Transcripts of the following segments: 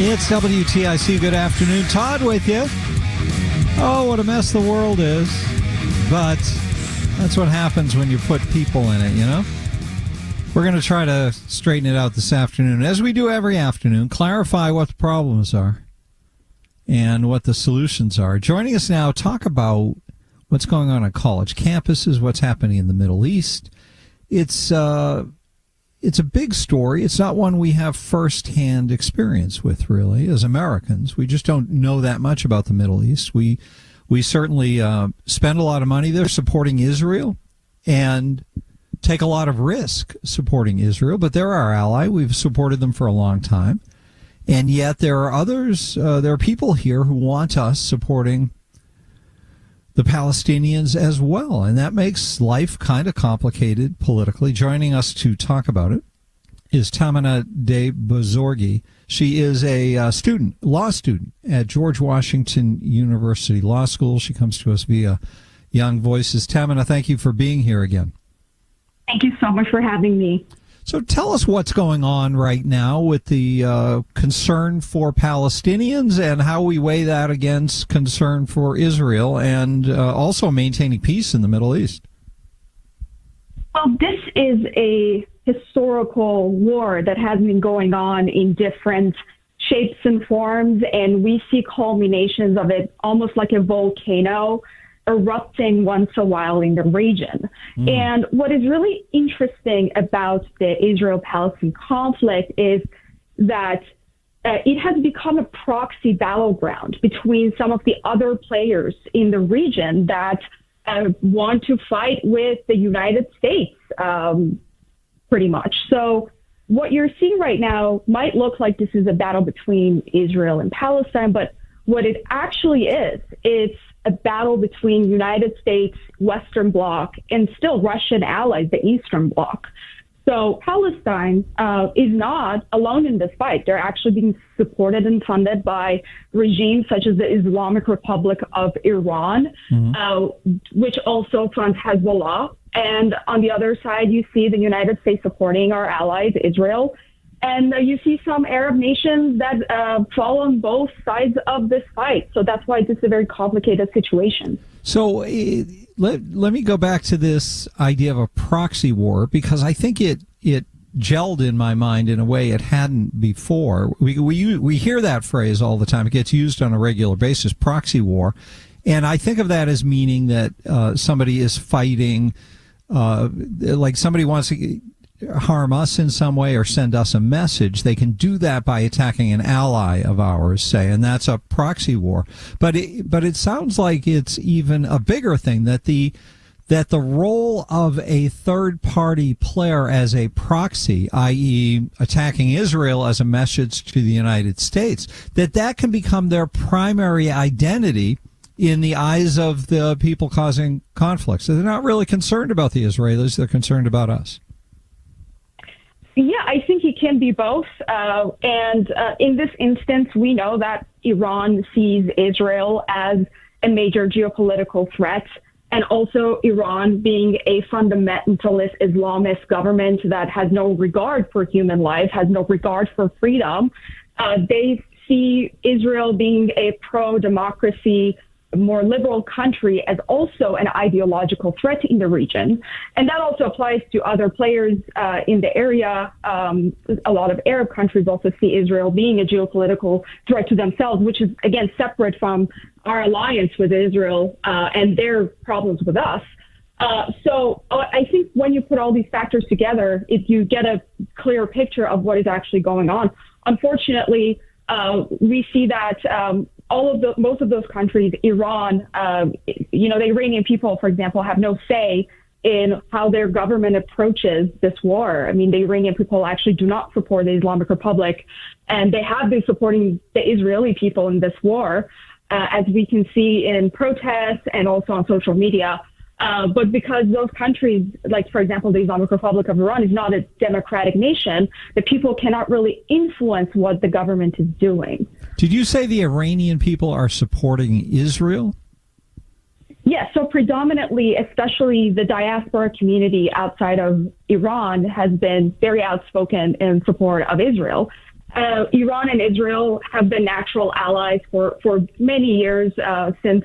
It's WTIC. Good afternoon. Todd with you. Oh, what a mess the world is. But that's what happens when you put people in it, you know? We're going to try to straighten it out this afternoon, as we do every afternoon, clarify what the problems are and what the solutions are. Joining us now, talk about what's going on college campuses, what's happening in the Middle East. It's a big story. It's not one we have firsthand experience with, really, as Americans. We just don't know that much about the Middle East. We certainly spend a lot of money there supporting Israel and take a lot of risk supporting Israel, but they're our ally. We've supported them for a long time. And yet there are others, there are people here who want us supporting the Palestinians as well, and that makes life kind of complicated politically. Joining us to talk about it is Tahmineh Dehbozorgi. She is a law student at George Washington University Law School. She comes to us via Young Voices. Tahmineh, thank you for being here again. Thank you so much for having me. So tell us what's going on right now with the concern for Palestinians and how we weigh that against concern for Israel and also maintaining peace in the Middle East. Well, this is a historical war that has been going on in different shapes and forms, and we see culminations of it almost like a volcano erupting once a while in the region. And what is really interesting about the Israel-Palestine conflict is that it has become a proxy battleground between some of the other players in the region that want to fight with the United States, pretty much. So what you're seeing right now might look like this is a battle between Israel and Palestine, but what it actually is, it's a battle between United States, Western Bloc, and still Russian allies, the Eastern Bloc. So Palestine is not alone in this fight. They're actually being supported and funded by regimes such as the Islamic Republic of Iran, which also funds Hezbollah. And on the other side, you see the United States supporting our allies, Israel. And you see some Arab nations that fall on both sides of this fight. So that's why this is a very complicated situation. So let me go back to this idea of a proxy war, because I think it gelled in my mind in a way it hadn't before. We hear that phrase all the time. It gets used on a regular basis, proxy war. And I think of that as meaning that somebody is fighting, like somebody wants to harm us in some way or send us a message. They can do that by attacking an ally of ours, say, and that's a proxy war. But it sounds like it's even a bigger thing, that the role of a third party player as a proxy, i.e. attacking Israel as a message to the United States, that can become their primary identity in the eyes of the people causing conflicts. So they're not really concerned about the Israelis, they're concerned about us. Yeah, I think it can be both. And in this instance, we know that Iran sees Israel as a major geopolitical threat, and also Iran being a fundamentalist Islamist government that has no regard for human life, has no regard for freedom. They see Israel being a pro-democracy, more liberal country as also an ideological threat in the region. And that also applies to other players in the area. A lot of Arab countries also see Israel being a geopolitical threat to themselves, which is, again, separate from our alliance with Israel and their problems with us. So I think when you put all these factors together, you get a clear picture of what is actually going on. Unfortunately, we see that most of those countries, Iran, the Iranian people, for example, have no say in how their government approaches this war. I mean, the Iranian people actually do not support the Islamic Republic, and they have been supporting the Israeli people in this war, as we can see in protests and also on social media. But because those countries, like, for example, the Islamic Republic of Iran is not a democratic nation, the people cannot really influence what the government is doing. Did you say the Iranian people are supporting Israel? Yes, so predominantly, especially the diaspora community outside of Iran has been very outspoken in support of Israel. Iran and Israel have been natural allies for many years since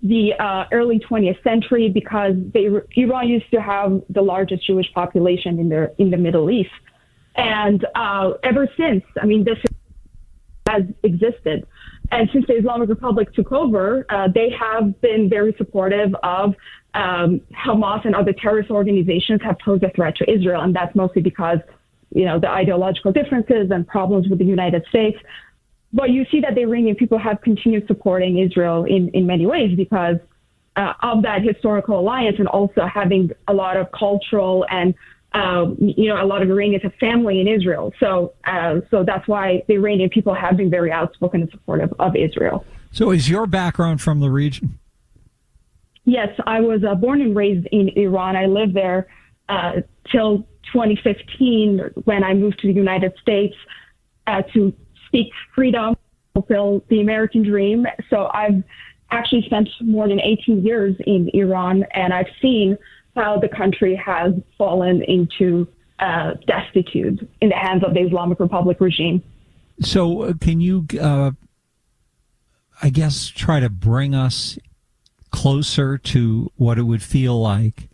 the early 20th century, because Iran used to have the largest Jewish population in the Middle East, and ever since, I mean, this has existed. And since the Islamic Republic took over, they have been very supportive of Hamas, and other terrorist organizations have posed a threat to Israel. And that's mostly because, the ideological differences and problems with the United States. But you see that the Iranian people have continued supporting Israel in many ways because of that historical alliance, and also having a lot of cultural and a lot of Iranians have family in Israel. So that's why the Iranian people have been very outspoken and supportive of Israel. So is your background from the region? Yes, I was born and raised in Iran. I lived there till 2015 when I moved to the United States to seek freedom, fulfill the American dream. So I've actually spent more than 18 years in Iran, and I've seen how the country has fallen into destitute in the hands of the Islamic Republic regime. So can you, try to bring us closer to what it would feel like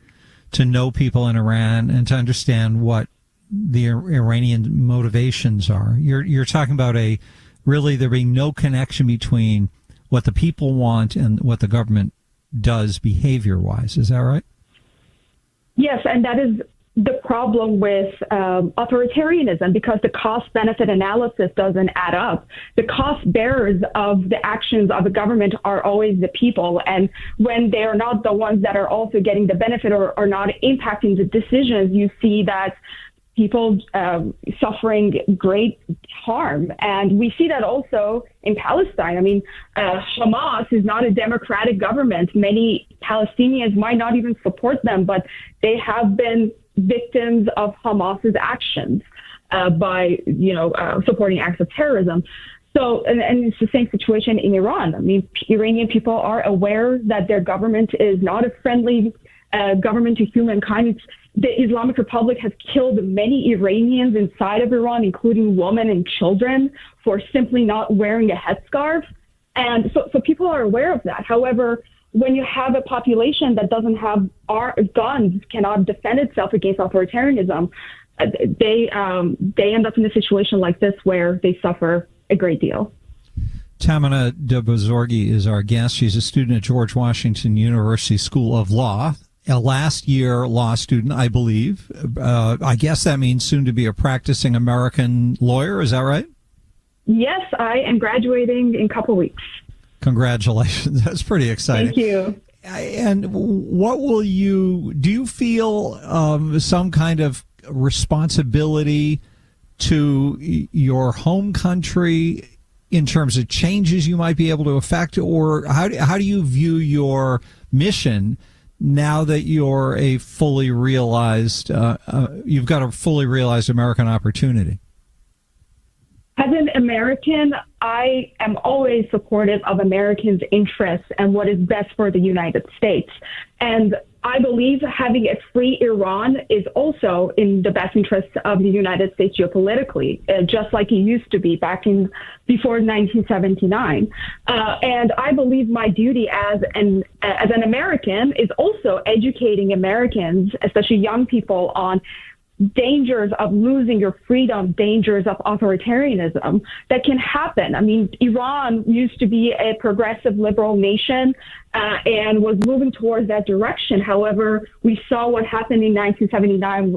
to know people in Iran and to understand what the Iranian motivations are? You're talking about there being no connection between what the people want and what the government does behavior-wise. Is that right? Yes, and that is the problem with authoritarianism, because the cost-benefit analysis doesn't add up. The cost bearers of the actions of the government are always the people, and when they are not the ones that are also getting the benefit or are not impacting the decisions, you see that people suffering great harm. And we see that also in Palestine. I mean, Hamas is not a democratic government. Many Palestinians might not even support them, but they have been victims of Hamas's actions by, supporting acts of terrorism. So, and it's the same situation in Iran. I mean, Iranian people are aware that their government is not a friendly government to humankind. The Islamic Republic has killed many Iranians inside of Iran, including women and children, for simply not wearing a headscarf. And so people are aware of that. However, when you have a population that doesn't have guns, cannot defend itself against authoritarianism, they end up in a situation like this where they suffer a great deal. Tahmineh Dehbozorgi is our guest. She's a student at George Washington University School of Law, a last-year law student, I believe. I guess that means soon to be a practicing American lawyer. Is that right? Yes, I am graduating in a couple weeks. Congratulations. That's pretty exciting. Thank you. And what do you feel some kind of responsibility to your home country in terms of changes you might be able to affect? Or how do you view your mission now that you're a fully realized, you've got a fully realized American opportunity? As an American, I am always supportive of Americans' interests and what is best for the United States. And I believe having a free Iran is also in the best interests of the United States geopolitically, just like it used to be before 1979. And I believe my duty as an American is also educating Americans, especially young people, on dangers of losing your freedom, dangers of authoritarianism that can happen. I mean, Iran used to be a progressive liberal nation and was moving towards that direction. However, we saw what happened in 1979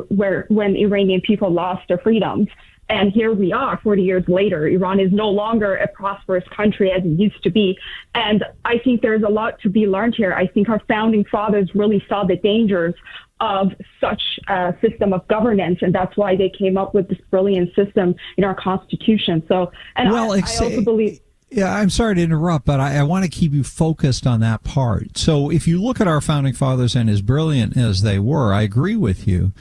when Iranian people lost their freedoms. And here we are 40 years later. Iran is no longer a prosperous country as it used to be. And I think there's a lot to be learned here. I think our founding fathers really saw the dangers of such a system of governance, and that's why they came up with this brilliant system in our Constitution. So, and I also believe... Yeah, I'm sorry to interrupt, but I want to keep you focused on that part. So if you look at our founding fathers, and as brilliant as they were, I agree with you,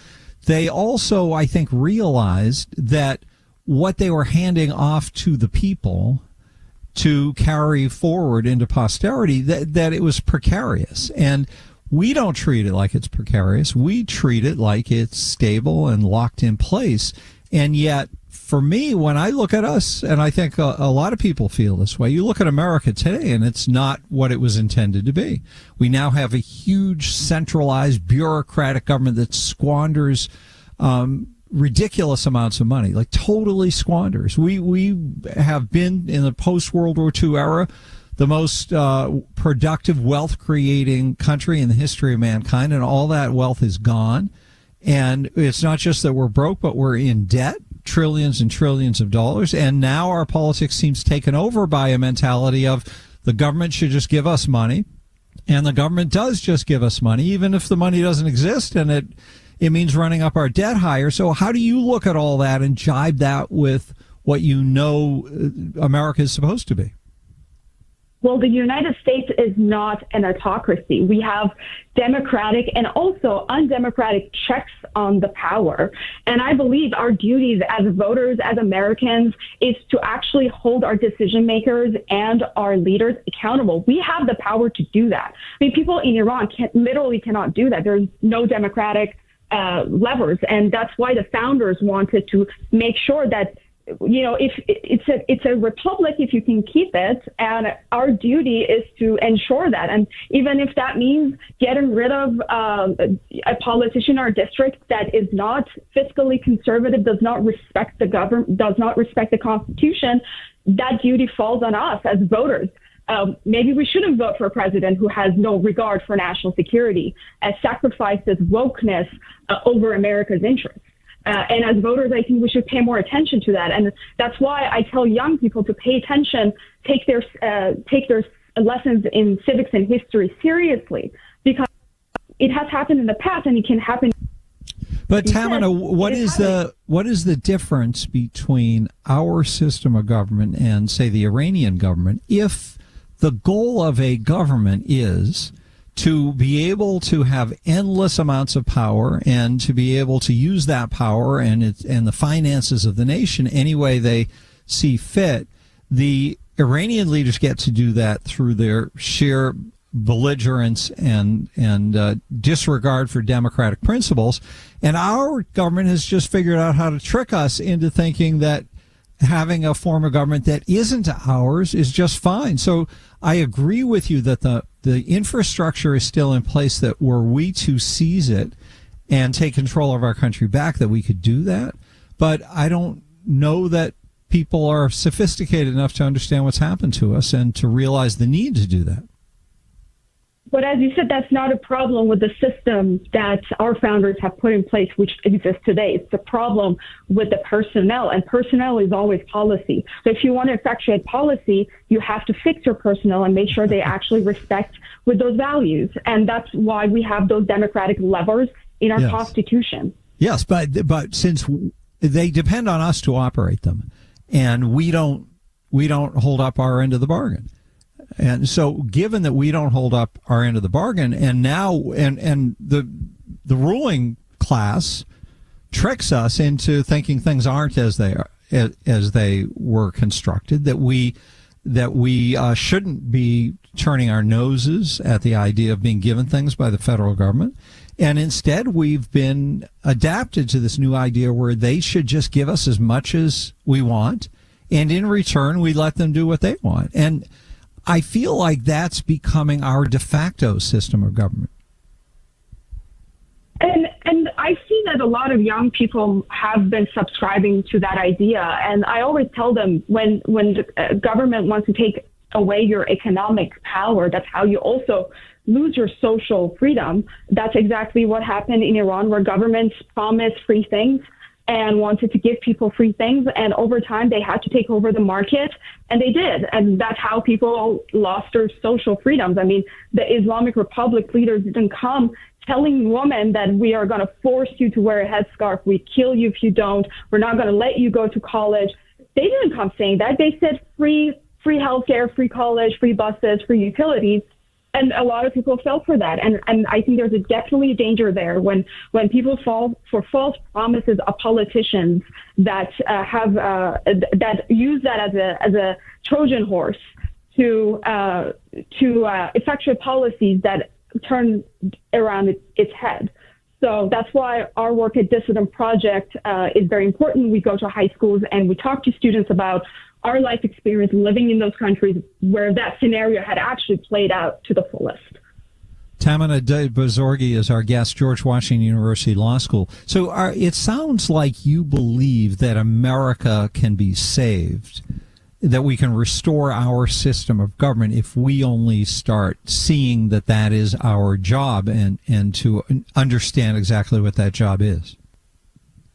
they also, I think, realized that what they were handing off to the people to carry forward into posterity, that it was precarious. And we don't treat it like it's precarious. We treat it like it's stable and locked in place. And yet for me, when I look at us, and I think a lot of people feel this way, you look at America today and it's not what it was intended to be. We now have a huge centralized bureaucratic government that squanders ridiculous amounts of money, like totally squanders. We have been in the post-World War II era the most productive, wealth-creating country in the history of mankind, and all that wealth is gone. And it's not just that we're broke, but we're in debt, trillions and trillions of dollars. And now our politics seems taken over by a mentality of the government should just give us money. And the government does just give us money, even if the money doesn't exist, and it means running up our debt higher. So how do you look at all that and jibe that with what you know America is supposed to be? Well, the United States is not an autocracy. We have democratic and also undemocratic checks on the power. And I believe our duties as voters, as Americans, is to actually hold our decision makers and our leaders accountable. We have the power to do that. I mean, people in Iran literally cannot do that. There's no democratic levers. And that's why the founders wanted to make sure that, you know, if it's a republic, if you can keep it, and our duty is to ensure that. And even if that means getting rid of a politician or district that is not fiscally conservative, does not respect the government, does not respect the Constitution, that duty falls on us as voters. Maybe we shouldn't vote for a president who has no regard for national security, sacrifices wokeness over America's interests. And as voters, I think we should pay more attention to that. And that's why I tell young people to pay attention, take their lessons in civics and history seriously, because it has happened in the past and it can happen. But Tahmineh, what is the difference between our system of government and, say, the Iranian government, if the goal of a government is to be able to have endless amounts of power and to be able to use that power and the finances of the nation any way they see fit? The Iranian leaders get to do that through their sheer belligerence and disregard for democratic principles. And our government has just figured out how to trick us into thinking that having a form of government that isn't ours is just fine. So I agree with you that the infrastructure is still in place, that were we to seize it and take control of our country back, that we could do that. But I don't know that people are sophisticated enough to understand what's happened to us and to realize the need to do that. But as you said, that's not a problem with the system that our founders have put in place, which exists today. It's the problem with the personnel, and personnel is always policy. So if you want to effectuate policy, you have to fix your personnel and make sure they actually respect with those values. And that's why we have those democratic levers in our Constitution. Yes, but since they depend on us to operate them, and we don't hold up our end of the bargain. And so given that we don't hold up our end of the bargain, and now and the ruling class tricks us into thinking things aren't as they were constructed, that we shouldn't be turning our noses at the idea of being given things by the federal government. And instead, we've been adapted to this new idea where they should just give us as much as we want, and in return, we let them do what they want. And I feel like that's becoming our de facto system of government. And I see that a lot of young people have been subscribing to that idea. And I always tell them, when the government wants to take away your economic power, that's how you also lose your social freedom. That's exactly what happened in Iran, where governments promised free things and wanted to give people free things. And over time, they had to take over the market, and they did. And that's how people lost their social freedoms. I mean, the Islamic Republic leaders didn't come telling women that we are going to force you to wear a headscarf. We kill you if you don't. We're not going to let you go to college. They didn't come saying that. They said free healthcare, free college, free buses, free utilities. And a lot of people fell for that. And I think there's definitely a danger there when people fall for false promises of politicians that that use that as a Trojan horse to effectuate policies that turn around its head. So that's why our work at Dissident Project is very important. We go to high schools and we talk to students about our life experience living in those countries where that scenario had actually played out to the fullest. Tahmineh Dehbozorgi is our guest, George Washington University Law School. So it sounds like you believe that America can be saved, that we can restore our system of government if we only start seeing that that is our job and to understand exactly what that job is.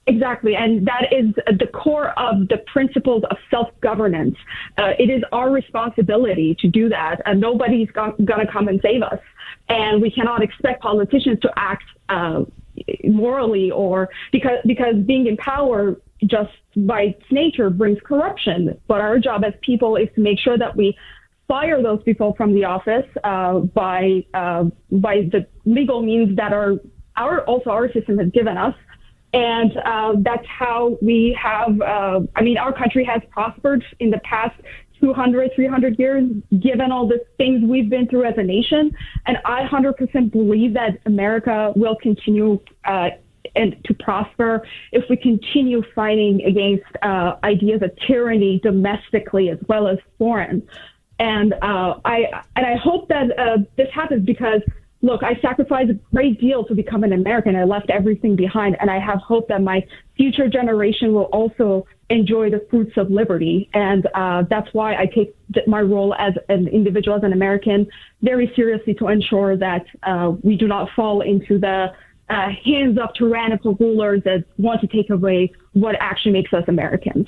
Exactly, and that is the core of the principles of self-governance. It is our responsibility to do that, and nobody's going to come and save us. And we cannot expect politicians to act morally, or because being in power just by its nature brings corruption. But our job as people is to make sure that we fire those people from the office by the legal means that our system has given us. And that's how we have, our country has prospered in the past 200, 300 years, given all the things we've been through as a nation. And I 100% believe that America will continue and to prosper if we continue fighting against ideas of tyranny domestically as well as foreign. And I hope that this happens because, look, I sacrificed a great deal to become an American. I left everything behind, and I have hope that my future generation will also enjoy the fruits of liberty. And that's why I take my role as an individual, as an American, very seriously to ensure that we do not fall into the hands of tyrannical rulers that want to take away what actually makes us Americans.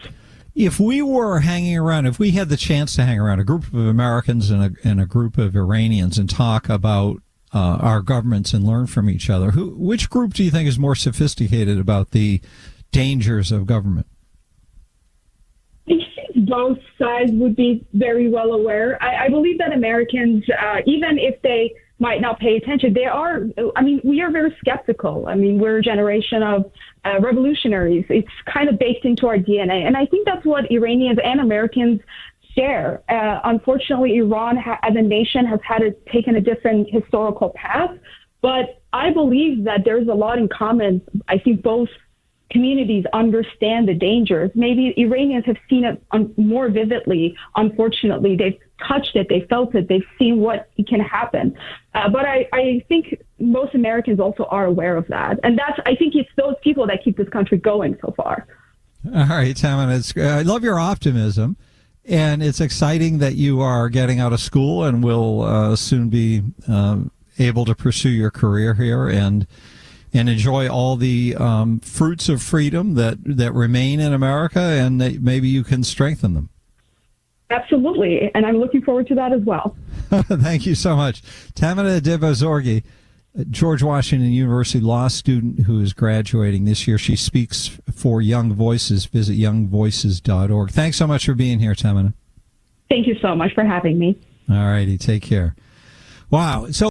If we were hanging around, if we had the chance to hang around a group of Americans and a group of Iranians and talk about our governments and learn from each other, which group do you think is more sophisticated about the dangers of government? I think both sides would be very well aware. I believe that Americans, even if they might not pay attention, we are very skeptical. We're a generation of revolutionaries. It's kind of baked into our DNA. And I think that's what Iranians and Americans share. Unfortunately, Iran as a nation has taken a different historical path, but I believe that there's a lot in common. I think both communities understand the dangers. Maybe Iranians have seen it more vividly. Unfortunately, they've touched it, they felt it, they've seen what can happen. But I think most Americans also are aware of that. And I think it's those people that keep this country going so far. All right, Tahmineh, I love your optimism. And it's exciting that you are getting out of school and will soon be able to pursue your career here and enjoy all the fruits of freedom that remain in America, and that maybe you can strengthen them. Absolutely. And I'm looking forward to that as well. Thank you so much. Tahmineh Dehbozorgi, George Washington University law student who is graduating this year. She speaks for Young Voices. Visit youngvoices.org. Thanks so much for being here, Tahmineh. Thank you so much for having me. All righty. Take care. Wow. So